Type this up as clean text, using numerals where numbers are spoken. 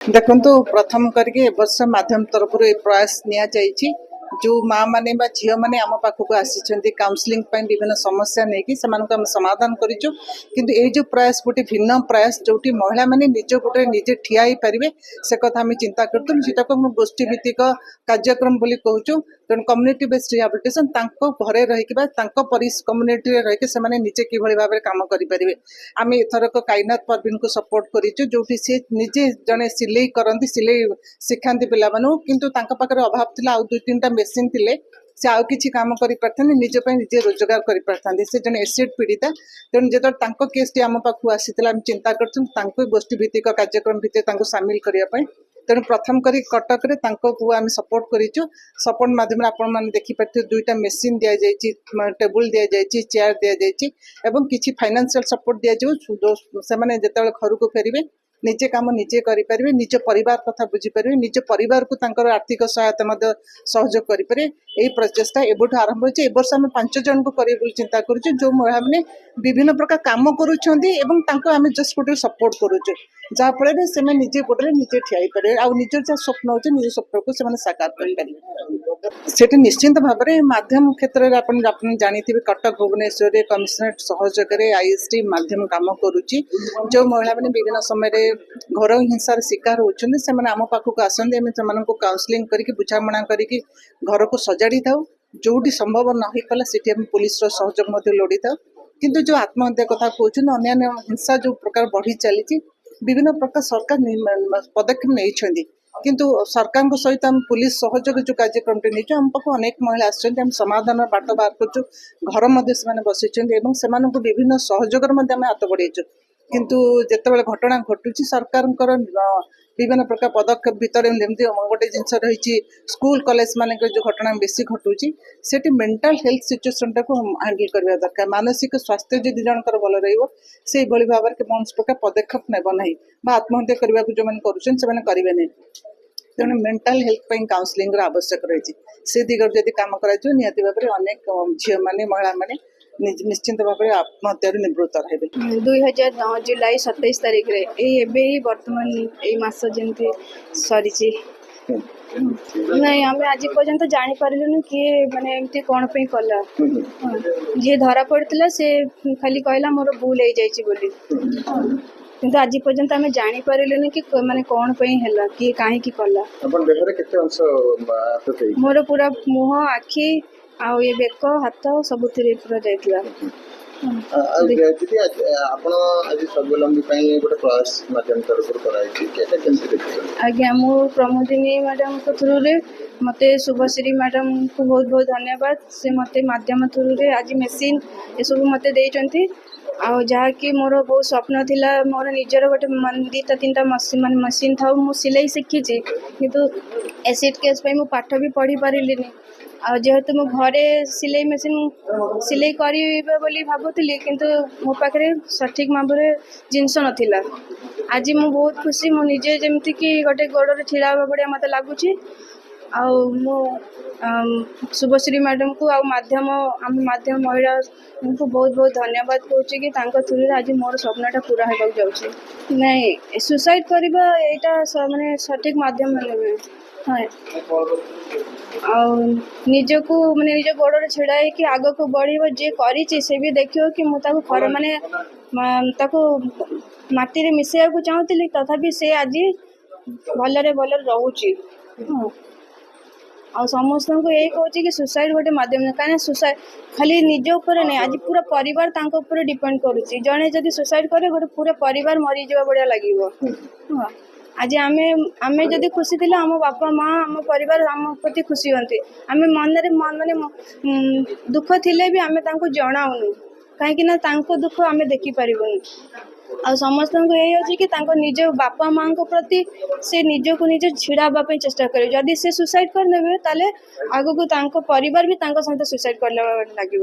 देखु प्रथम करके वर्ष माध्यम तरफ प्रयास नि जो माँ माने झील मैंने आम पाखक आसी काउनसिलिंग विभिन्न समस्या नहीं कि आम समाधान करूँ किंतु ये जो प्रयास गोटे भिन्न प्रयास जो महिला मैंने निज गोटे निजे ठिया हो पारे से कथा आम चिंता करूँ सीटा को गोष्ठी भित्तिक कार्यक्रम बोली कहूँ तेणु कम्युनिटी बेस्ड रिहाबिलिटेशन घरे रही कम्युनिटी रही से निजे कि भाव में कम करें आम एथरक काईनाथ परवीन को सपोर्ट करूँ जो सी निजे जड़े सिले करती सिले शिखाती पिला किंतु पाखे अभाव था आउ 2-3टा मेसीन थिले से आउ किसी काम कर पारथानी निज निजे रोजगार कर पारथानी से जन एसिड पीड़िता तेणु जो केस टी आम पाखु आसी चिंता कर गोष्ठी भित्तिक कार्यक्रम भितर सामिल करने तेणु प्रथम करी कटक रे आम सपोर्ट करूँ सपोर्ट मध्यम आपण मैंने देखिपारे 2टा मेसीन दि जाए टेबुल दि जाए चेयर दि जाए किसी फाइनेंशियल सपोर्ट दि जाऊ से जिते घर को फेरबे निजे काम निजे करें निज परिवार कथा बुझीपारे निज परिवार को आर्थिक सहायता सहयोग करें यही प्रचेषा एबठ आरंभ होती है। वर्ष आम 5 जन को करें चिंता करुँ जो महिला मैंने विभिन्न प्रकार काम करुँच जस्ट गोटे सपोर्ट करुँ जहाँफल से निजे गोटे निजे ठिया पारे आ निजर जहाँ स्वप्न हो निज स्वप्न को साकार करें निश्चिंत भाव में माध्यम क्षेत्र में आप जानी कटक भुवनेश्वर कमिशनरेट सहयोग आईएसटी माध्यम काम करुच्ची जो महिला मैंने विभिन्न समय घर हिंसार शिकार होती से आम पाखक आसती काउनसिलिंग करके बुझामणा करके घर को सजाड़ी था जोटी संभव न हो पाला से पुलिस सहयोग लोड़ी था किंतु जो आत्महत्या कथा कहते अन्य हिंसा जो प्रकार बढ़ी चली विभिन्न प्रकार सरकार पदक्षेप नहीं किंतु सरकार सहित आम पुलिस सहयोग जो कार्यक्रम नहीं आम पाक अनेक महिला आम समाधान बाट बाहर कर घर से बसी विभिन्न सहयोग हाथ बढ़ाई किंतु जिते घटना घटुची सरकार विभिन्न प्रकार पदक्षेप भितर गोटे जिनस रही स्कूल कॉलेज मान जो घटना बेसी घटुची से मेंटल हेल्थ सिचुएसन टाक हैंडल करवा दरकार मानसिक स्वास्थ्य जदि जनकर भल रही भाव में कौन प्रकार पदक्षेप नेब ना आत्महत्या करने को जो मैंने करेंगे नहीं तेणु मेंटल हेल्थ काउनसिलिंग आवश्यक रही से दिगरे जदि कम कर निहती भाव में अनेक झील मैंने महिला मैंने निश्चिंत भाव में आत्महत्या निवृत्त रहे 2009 जुलाई 27 तारीख रे वर्तमान मास जमी सरी नहीं आम आज पर्यंत जानी पार्लुन किए माने एमती कौन पे कला जी धरा पड़ता से खाली कहला मोर भूल हो जाइए किंतु आज पर्यंत आम जानी पार्लुन कि माने कौन पे है किए कहीं कला मोर पूरा मुह आखि आ ये बेक हाथ सब पूरा जाइए आज्ञा मु प्रमोदिनी मैडम को थ्रू रे मते शुभश्री मैडम को बहुत बहुत धन्यवाद से मते माध्यम थ्रू रे आज मेसीन ये सब मते देइचंती आ जहाँकि मोर बहुत स्वप्न थिला मोर निजर गोटे 2-3टा मशीन था मु सिलाई शिखी किंतु एसिड केस पे मु पाठ भी पढ़ी पारिलिनी आ जेहेतु मो घरे सिलाई मेसीन सिलाई करी भावुली किंतु मो पाखे सठिक भाव में जिनस नाला आज मु बहुत खुशी मु निजे जमती कि गोटे गोड़े ठिड़ा भाया मत लगुच शुभश्री मैडम को आम माध्यम महिला को बहुत बहुत धन्यवाद कहूँ कि थ्रू आज मोर स्वप्नटा पूरा होगा जाऊँ नहीं सुसाइड करवा यहाँ माने सठिक माध्यम माने हाँ निजको माने निज गोड़े छिड़ा कि आग को बढ़ जी करी से भी देखियो कि मुझे खर माने माटी रे मिसेया को चाहूली तथापि से आज भलरे रोचे आ समस्त को यही कहूँ कि सुसाइड गोटे माध्यम कहीं सुसाइड खाली निज उपर नहीं आज पूरा परिवार तांको डिपेंड करुच्ची जड़े जब सुसाइड करे गोटे पूरा परिवार मरी जा बढ़िया लगे आज आमे जदि खुशी थिला आम बापा माँ आम परिवार आम प्रति खुशी होती आम मन माने दुख थिले भी आमे तांको जनाऊनु कहीं दुख आमे देखी पारिबुनी आ समस्त को यही अच्छे कि निज बापा माँ प्रति से निज को निज छिड़ा हाँपी चेष्टा करे जदि से सुसाइड करने ताले आगो को परिवार भी सहित सुसाइड करने लगे।